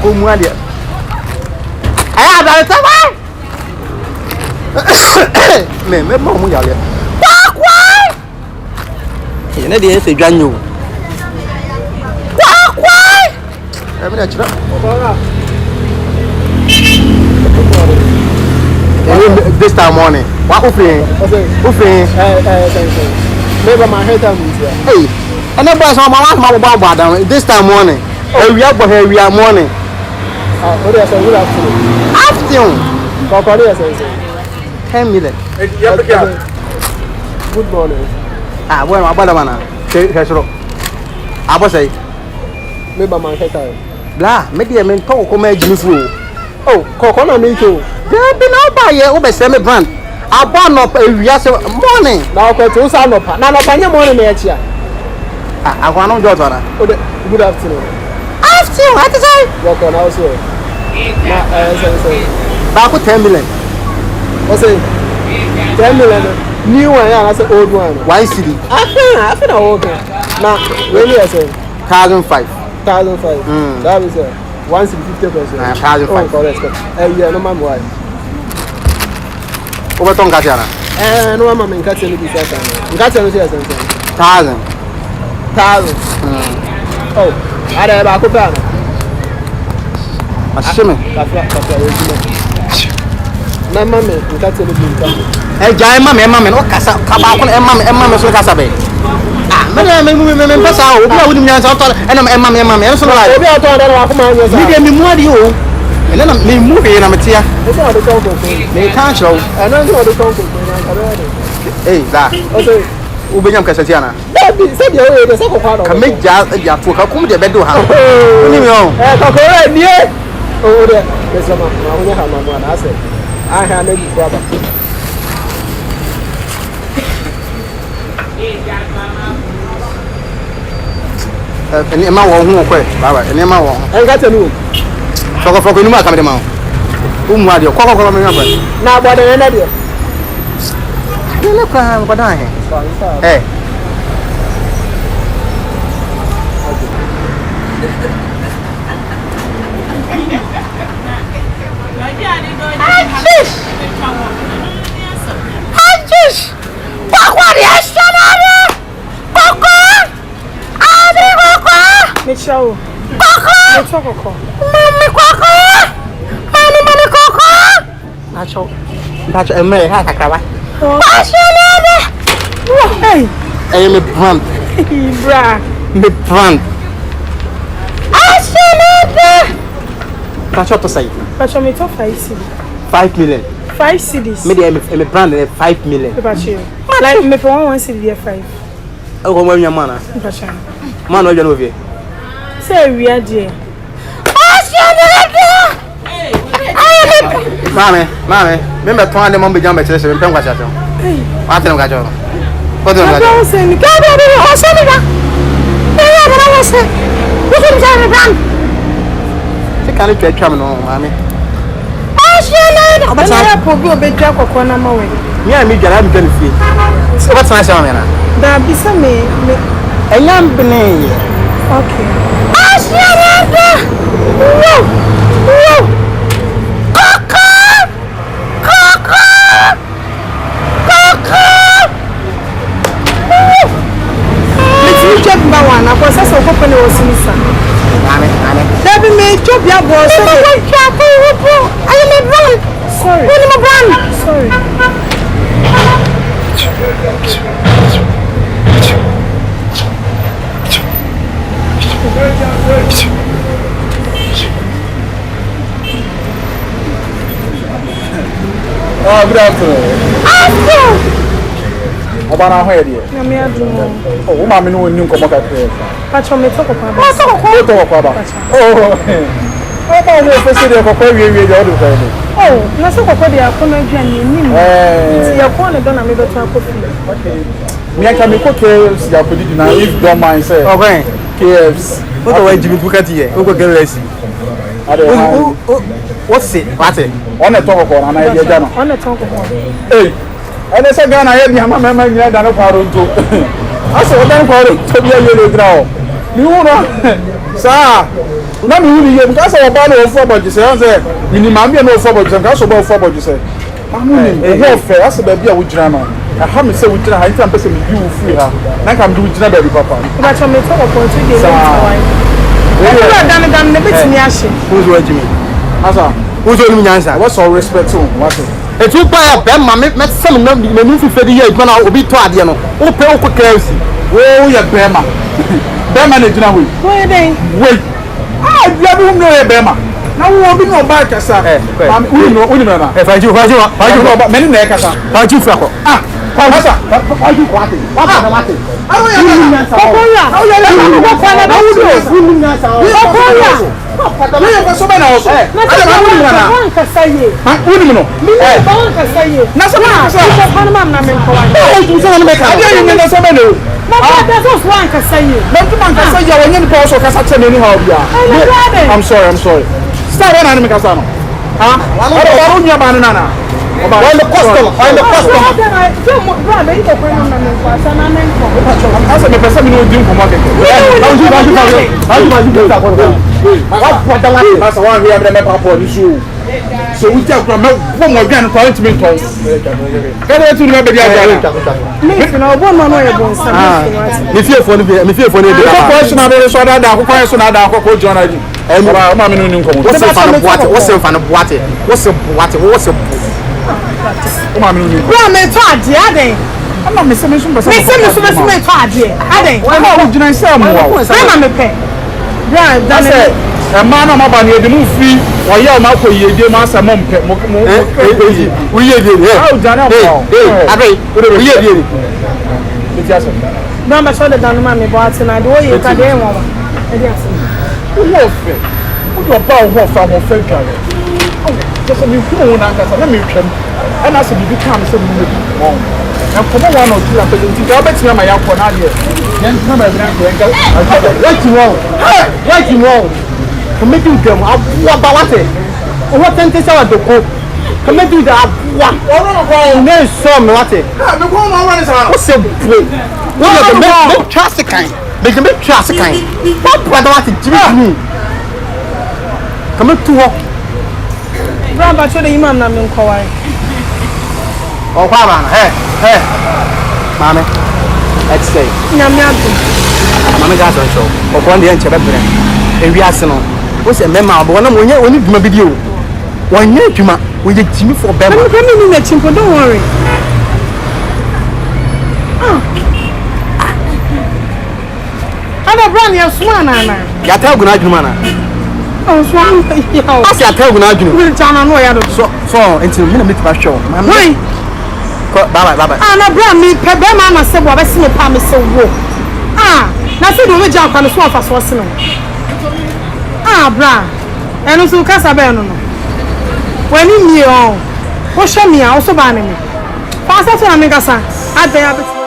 ko mu ade aya da ta ba me mo mu ya le kwa ene de se dwanyo kwa e me na chira this time morning what ufin maybe my head time is here hey and the boys on my baba down this time morning we are here we are morning what is good afternoon kokori say 10 million good morning bueno abada mana ke shiro abo say maybe my head time bla me dey men talk ko ma jini fu oh koko na me too there be no buy here o be say me brand abo no ewia say morning na ko to sa no pa na no pa nye morning na echi akwa no jo to na good afternoon what is it work on also na say ba ko 10 million o say 10 million new one and I say old one one city I feel okay na really I say 1,500 that is 150%. 1,500 oh correct yeah no man why o beton ka tiana no man me nka tell you this time nka tell you say 1,000 oh ada ba ko pa na ashime kafia na mama nka tell you this jai mama no kasa ka ba ko mama so kasa be me pasa o bi a wudi nyansa to mama so la obi a to da wa ko ma nyansa mi de mi mu ade o ene na me mu be na metia e so de tonko me kan chro e no so de tonko na ka be eh da o so u be nyam kasa tiana baby se de o de se ko kwa no ka me ja to ka kum de be do ha ni mi o ka ko re ni o de be so ma ho nya ha ma na ase a ha na bi ko ba ene ma wo hu ko baba ene ma wo en ka tenu foko ni ma ka me de ma o mu ade ko me ngaba na bo de na de ele kwa ko da he eh Ajis kwa ya sanare koko ade koko me chao koko mami koko nacho eme ha kakaba asanare hey me brand bra me brand asanare nacho to say nacho me to 5 million 5 cities me dey me brand 5 million like me for one city 5 o ko mo nya mana man o je no vie say we are there mame me me ton ade mo be jamba chese me pen kwa chacho wa tene kwa chacho ko tene kwa chacho se ni ka be o se ni ga be ya bra wa se wo ko mja me brand se kan twa no mame But I have to be drunk or corner my way. Yeah, me get I'm going to feel. So what's my son? That be some me. A lamp name. Okay. Check that one. I was also hoping it was Fumsa. That be me job ya boss. I am a brand. Sorry. I am a brand. Sorry. Oh, good afternoon. Obana ho ede. Na me adumo. Oh, ma me no nim ko moka kre. Pacho me to ko pa ba. To ko ba. Oh. Oh, ba mo fese de ko kwa wie de odo kwa ni. Oh, na so ko de akona aduane nim. Ti ya ko ne do na me beto akofi. Okay. Me aka me ko KFC ya podi na if don't mind say. Okay. KFC. What do I do with Bukati here? Who go get less? What's it? What's it? On the talk ko na ye ja no. On the talk ko. Eh. Ene se Ghana ye bi ama mama nyina da no kwaro nto. Aso odan kwaro to bi ye le gra o. Ni hu no. Sir, na me wuli ye because I ba no ofo about say say ni ma me no ofo about say because ofo about say amu ni e fair as ba bia wo gyina no aha me say wo gyina ha nti am pese me bi wo free ha na ka me do gyina ba bi papa ba cho me talk about you dey dan ne betimi ahye who's watching me asa who's only nyansa what's all respect to what etu pa ya be ma me sem na me fi fe de ye aduma na obi to ade no wo pe wo ko krausi wo ye be ma na gyina we wo dey we bia bi hum no ye be ma na wo bi no ba kasa ma uni no na faju me ni na kasa faju fra ko Fumsa, faju kwate na mate awo ya kokoya awo ya ko fana ba wudo nyansa kokoya we ko so ba na oso ada ma uni na wan kasaye ha uni no ba wan kasaye na so ba kasa ko fana ma na me ko wa o tu so na me ka ada yu me na so ba no na ba so wan kasaye na tu man kasa ya wonye ni pa so kasa tene ni ha obia I'm sorry start when na me kasa no ha wa ru nya ba na na why the custom bra be ko kwa na me kwa sana na nko asa me pesa mi no di nko market asa wa hia me pa po ni so we take from me wo mo gwan ko ntimi nton kada tu ni be dia gwan me na obo no no ye bon sa me fie fo ni be ko question na be so da ko so na da ko jona di ba ma me no ni nko mo wo se fa no boate o ma me no ni bra me to ade aden ama me se me so pesa me to ade aden wa ma wo jina nsa mo wa na me pe bra da me ma na ma ba ni edi mu fi o ye o ma ko yede ma sa mo mpe mo we yede ah jana mo abai we yede ti aso bra me so de dan ma me bo ate na de o ye ka de en wa e di ase o wo fe o do ba o ho fa mo fe gare just me hu na ka sa na me twam and as you become so me won and come one or two representative go bet me my yakọ na there then come every now what you want come do them abua ba wate o what tente sa wadoko come do the abua no so me wate me go no run sa o se bro no me trust kind me trust kind what brother wate jimi come to work bra ba cho de imam na me nko wa o kwa bana hey mame let's say nyame atu mame ga so show o ko ndie nche bebre ewi ase no o se mema obo na monye oni dwuma bi di o wonye dwuma wo ye timi for bema me ni na chimpo don't worry ana brand ya suma na ya ta guna dwuma na o so ya asi ya ta guna dwuma we chana no ya do so until me na me tba show mame bye ana bra me pe be ma na se bo be se me pa me se wo na se do me ja kwa no so afa so se no bra eno so kasa be no wani mi o wo hwe mi a wo so ba ne me fa sa to na me kasa adan ya